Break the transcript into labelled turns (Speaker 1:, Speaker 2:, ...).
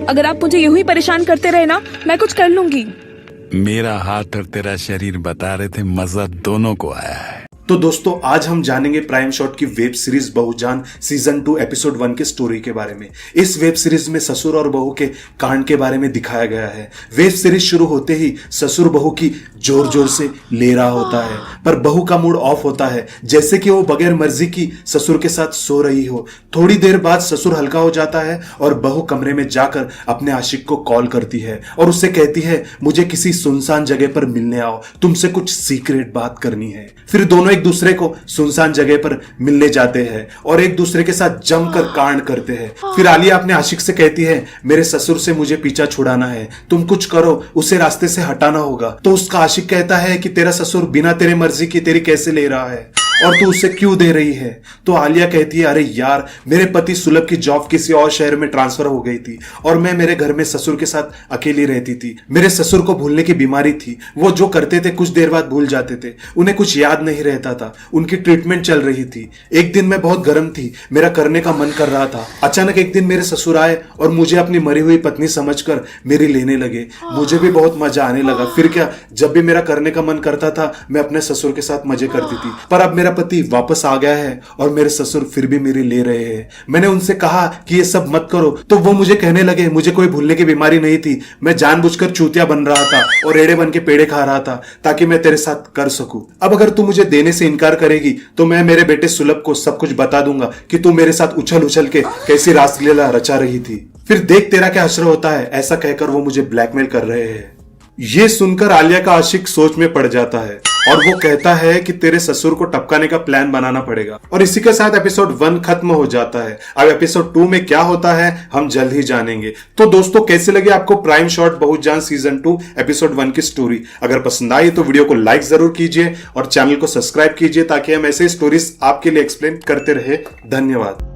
Speaker 1: अगर आप मुझे यूं ही परेशान करते रहे ना, मैं कुछ कर लूंगी।
Speaker 2: मेरा हाथ और तेरा शरीर बता रहे थे मजा दोनों को आया है।
Speaker 3: तो दोस्तों आज हम जानेंगे प्राइम शॉट की वेब सीरीज बहुजान सीजन 2 एपिसोड 1 की स्टोरी के बारे में। इस वेब सीरीज में ससुर और बहू के कांड के बारे में दिखाया गया है। वेब सीरीज शुरू होते ही ससुर बहू की जोर जोर से ले रहा होता है, पर बहू का मूड ऑफ होता है, जैसे कि वो बगैर मर्जी की ससुर के साथ सो रही हो। थोड़ी देर बाद ससुर हल्का हो जाता है और बहू कमरे में जाकर अपने आशिक को कॉल करती है और उससे कहती है, मुझे किसी सुनसान जगह पर मिलने आओ, तुमसे कुछ सीक्रेट बात करनी है। फिर दोनों एक दूसरे को सुनसान जगह पर मिलने जाते हैं और एक दूसरे के साथ जमकर कांड करते हैं। फिर आलिया अपने आशिक से कहती है, मेरे ससुर से मुझे पीछा छुड़ाना है, तुम कुछ करो, उसे रास्ते से हटाना होगा। तो उसका आशिक कहता है कि तेरा ससुर बिना तेरे मर्जी की तेरी कैसे ले रहा है और तू उसे क्यों दे रही है। तो आलिया कहती है, अरे यार, मेरे पति सुलभ की जॉब किसी और शहर में ट्रांसफर हो गई थी और मैं मेरे घर में ससुर के साथ अकेली रहती थी। मेरे ससुर को भूलने की बीमारी थी, वो जो करते थे कुछ देर बाद भूल जाते थे, उन्हें कुछ याद नहीं रहता था, उनकी ट्रीटमेंट चल रही थी। एक दिन मैं बहुत गर्म थी, मेरा करने का मन कर रहा था। अचानक एक दिन मेरे ससुर आए और मुझे अपनी मरी हुई पत्नी समझकर मेरी लेने लगे। मुझे भी बहुत मजा आने लगा। फिर क्या, जब भी मेरा करने का मन करता था मैं अपने ससुर के साथ मजे करती थी। पर अब मेरा पति वापस आ गया है और मेरे ससुर फिर भी मेरी ले रहे हैं। मैंने उनसे कहा कि ये सब मत करो, तो वो मुझे कहने लगे मुझे कोई भूलने की बीमारी नहीं थी, मैं जानबूझकर चूतिया बन रहा था और एड़े बन के पेड़े खा रहा था ताकि मैं तेरे साथ कर सकूं। अब अगर तू मुझे देने से इनकार करेगी तो मैं मेरे बेटे सुलभ को सब कुछ बता दूंगा कि तू मेरे साथ उछल उछल के कैसी रासलीला रचा रही थी। फिर देख तेरा क्या असर होता है। ऐसा कहकर वो मुझे ब्लैकमेल कर रहे हैं। ये सुनकर आलिया का आशिक सोच में पड़ जाता है और वो कहता है कि तेरे ससुर को टपकाने का प्लान बनाना पड़ेगा। और इसी के साथ एपिसोड 1 खत्म हो जाता है। अब एपिसोड 2 में क्या होता है हम जल्द ही जानेंगे। तो दोस्तों कैसे लगे आपको प्राइम शॉट बहुजान सीजन 2 एपिसोड 1 की स्टोरी? अगर पसंद आई तो वीडियो को लाइक जरूर कीजिए और चैनल को सब्सक्राइब कीजिए ताकि हम ऐसे स्टोरीज आपके लिए एक्सप्लेन करते रहे। धन्यवाद।